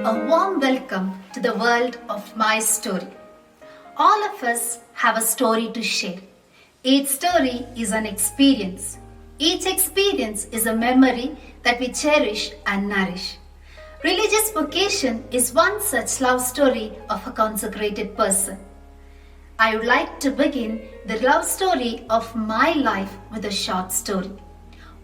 A warm welcome to the world of my story. All of us have a story to share. Each story is an experience. Each experience is a memory that we cherish and nourish. Religious vocation is one such love story of a consecrated person. I would like to begin the love story of my life with a short story.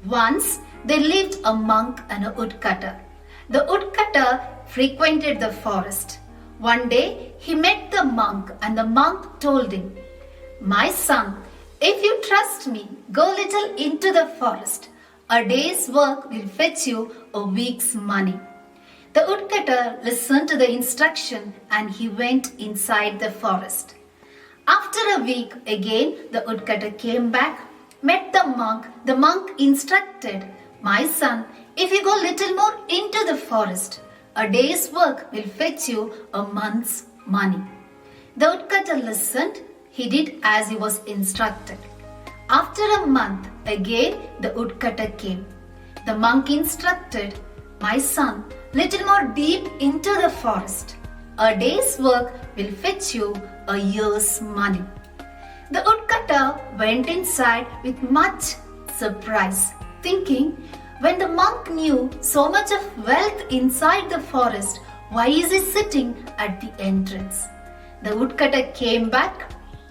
Once there lived a monk and a woodcutter. The woodcutter frequented the forest. One day he met the monk and the monk told him, "My son, if you trust me, go little into the forest. A day's work will fetch you a week's money." The woodcutter listened to the instruction and he went inside the forest. After a week again the woodcutter came back, met the monk. The monk instructed, "My son, if you go little more into the forest, a day's work will fetch you a month's money." The woodcutter listened. He did as he was instructed. After a month, again the woodcutter came. The monk instructed, "My son, little more deep into the forest. A day's work will fetch you a year's money." The woodcutter went inside with much surprise, thinking, when the monk knew so much of wealth inside the forest, why is he sitting at the entrance? The woodcutter came back,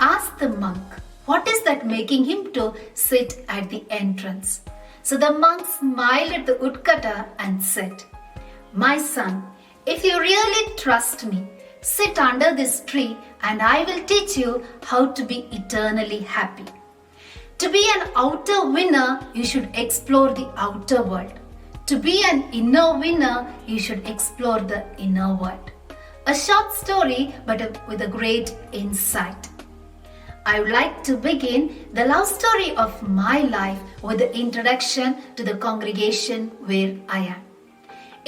asked the monk, what is that making him to sit at the entrance? So the monk smiled at the woodcutter and said, "My son, if you really trust me, sit under this tree and I will teach you how to be eternally happy. To be an outer winner, you should explore the outer world. To be an inner winner, you should explore the inner world." A short story, but with a great insight. I would like to begin the love story of my life with the introduction to the congregation where I am.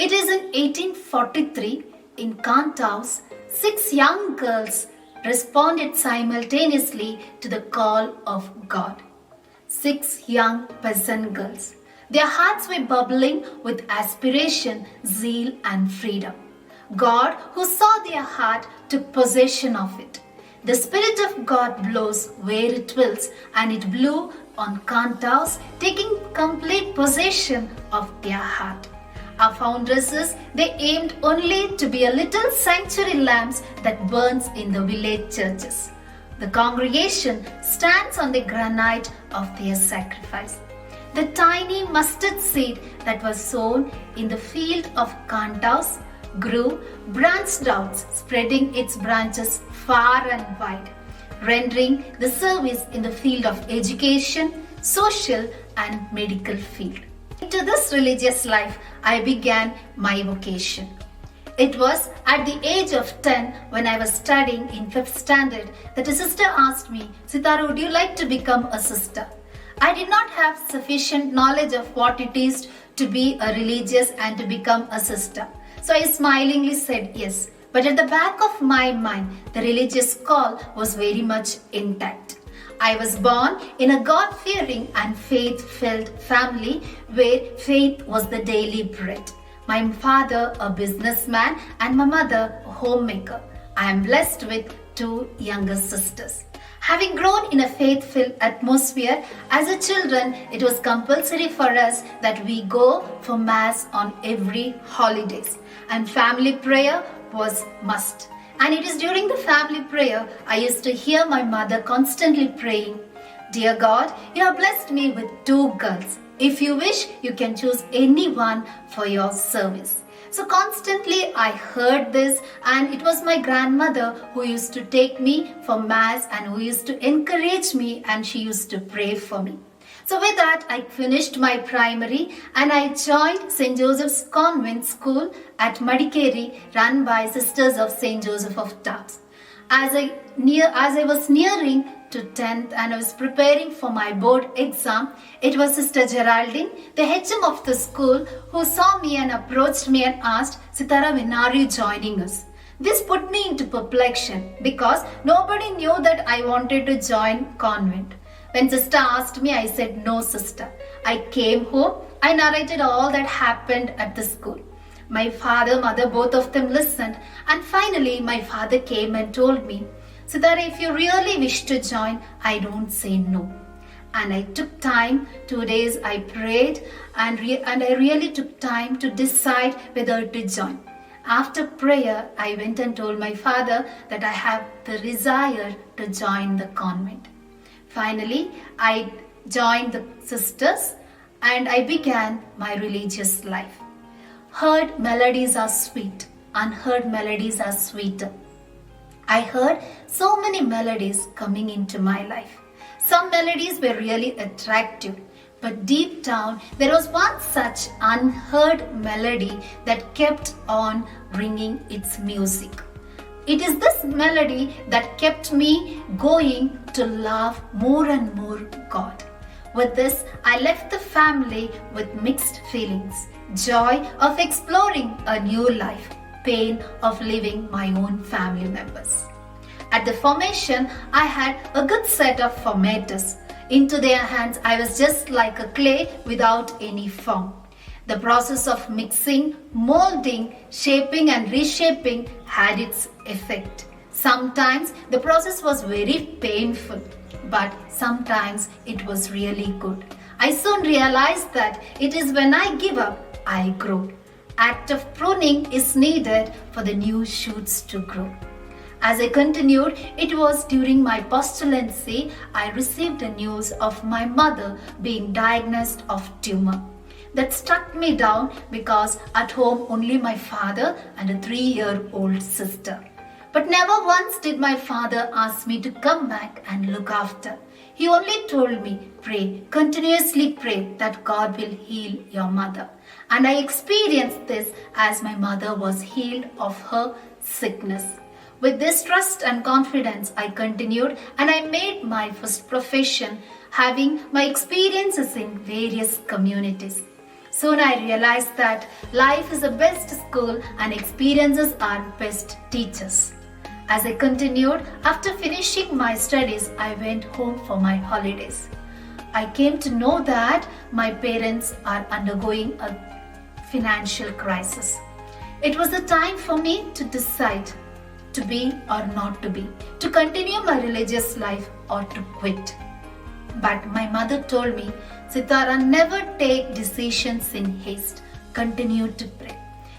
It is in 1843 in Kant House, 6 young girls responded simultaneously to the call of God. 6 young peasant girls. Their hearts were bubbling with aspiration, zeal and freedom. God, who saw their heart, took possession of it. The Spirit of God blows where it wills, and it blew on Kant House, taking complete possession of their heart. Our foundresses, they aimed only to be a little sanctuary lamps that burns in the village churches. The congregation stands on the granite of their sacrifice. The tiny mustard seed that was sown in the field of Kant House grew, branched out, spreading its branches far and wide, rendering the service in the field of education, social and medical field. Into this religious life, I began my vocation. It was at the age of 10 when I was studying in 5th standard that a sister asked me, "Sithara, would you like to become a sister?" I did not have sufficient knowledge of what it is to be a religious and to become a sister. So I smilingly said yes. But at the back of my mind, the religious call was very much intact. I was born in a God-fearing and faith-filled family where faith was the daily bread. My father a businessman and my mother a homemaker. I am blessed with 2 younger sisters. Having grown in a faith-filled atmosphere, as a children, it was compulsory for us that we go for mass on every holidays, and family prayer was must. And it is during the family prayer I used to hear my mother constantly praying, "Dear God, you have blessed me with 2 girls. If you wish, you can choose anyone for your service." So constantly I heard this, and it was my grandmother who used to take me for mass and who used to encourage me, and she used to pray for me. So with that, I finished my primary and I joined St. Joseph's Convent School at Madikeri, run by Sisters of St. Joseph of Taps. As I was nearing to 10th and I was preparing for my board exam, it was Sister Geraldine, the HM of the school, who saw me and approached me and asked, "Sithara, when are you joining us?" This put me into perplexion because nobody knew that I wanted to join convent. When sister asked me, I said, "No, sister." I came home. I narrated all that happened at the school. My father, mother, both of them listened, and finally my father came and told me, Sithara, if you really wish to join, I don't say no. And I took time, 2 days I prayed, and I really took time to decide whether to join. After prayer, I went and told my father that I have the desire to join the convent. Finally, I joined the sisters and I began my religious life. Heard melodies are sweet, unheard melodies are sweeter. I heard so many melodies coming into my life. Some melodies were really attractive, but deep down there was one such unheard melody that kept on ringing its music. It is this melody that kept me going to love more and more God. With this, I left the family with mixed feelings, joy of exploring a new life, pain of leaving my own family members. At the formation, I had a good set of formators. Into their hands, I was just like a clay without any form. The process of mixing, molding, shaping and reshaping had its effect. Sometimes the process was very painful, but sometimes it was really good. I soon realized that it is when I give up, I grow. Act of pruning is needed for the new shoots to grow. As I continued, it was during my postulancy I received the news of my mother being diagnosed of tumor. That struck me down because at home only my father and a 3-year-old sister. But never once did my father ask me to come back and look after. He only told me, pray, continuously pray that God will heal your mother. And I experienced this as my mother was healed of her sickness. With this trust and confidence, I continued and I made my first profession, having my experiences in various communities. Soon I realized that life is the best school and experiences are best teachers. As I continued, after finishing my studies, I went home for my holidays. I came to know that my parents are undergoing a financial crisis. It was the time for me to decide to be or not to be, to continue my religious life or to quit. But my mother told me, Sithara, never take decisions in haste. Continue to pray.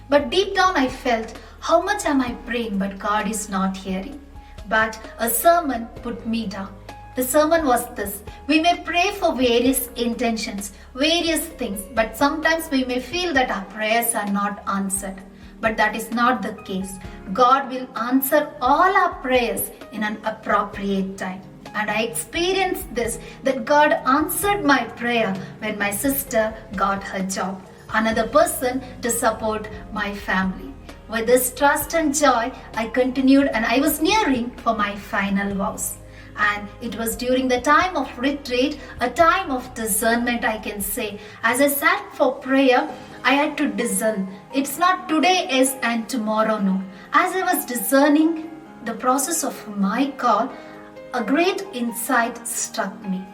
But deep down I felt, how much am I praying but God is not hearing? But a sermon put me down. The sermon was this: we may pray for various intentions, various things, but sometimes we may feel that our prayers are not answered. But that is not the case. God will answer all our prayers in an appropriate time. And I experienced this, that God answered my prayer when my sister got her job, another person to support my family. With this trust and joy, I continued and I was nearing for my final vows. And it was during the time of retreat, a time of discernment, I can say. As I sat for prayer, I had to discern. It's not today is and tomorrow no. As I was discerning the process of my call, a great insight struck me.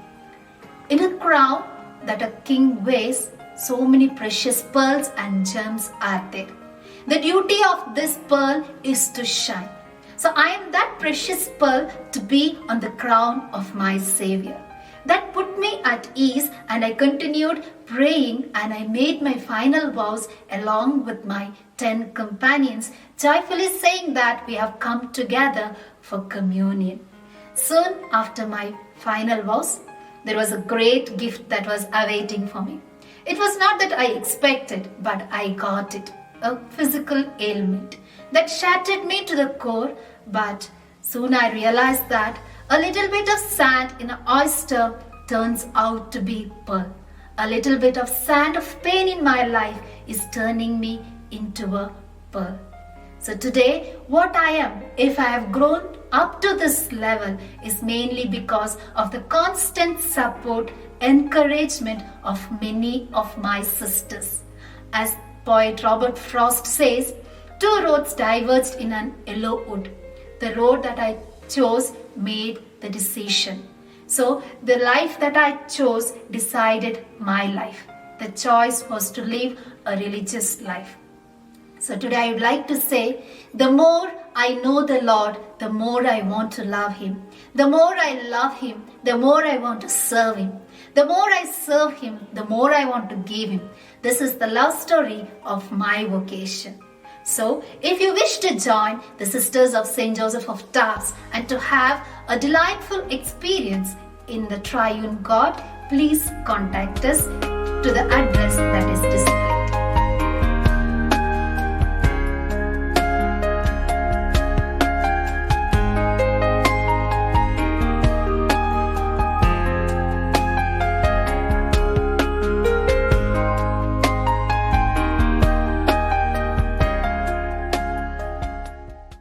In a crown that a king wears, so many precious pearls and gems are there. The duty of this pearl is to shine. So I am that precious pearl to be on the crown of my Savior. That put me at ease and I continued praying and I made my final vows along with my 10 companions, joyfully saying that we have come together for communion. Soon after my final vows, there was a great gift that was awaiting for me. It was not that I expected, but I got it. A physical ailment that shattered me to the core, but soon I realized that a little bit of sand in an oyster turns out to be pearl. A little bit of sand of pain in my life is turning me into a pearl. So today, what I am, if I have grown up to this level, is mainly because of the constant support, encouragement of many of my sisters. As poet Robert Frost says, 2 roads diverged in an yellow wood. The road that I chose made the decision. So the life that I chose decided my life. The choice was to live a religious life. So today I would like to say, the more I know the Lord, the more I want to love Him. The more I love Him, the more I want to serve Him. The more I serve Him, the more I want to give Him. This is the love story of my vocation. So, if you wish to join the Sisters of St. Joseph of Tarbes and to have a delightful experience in the Triune God, please contact us to the address that is displayed.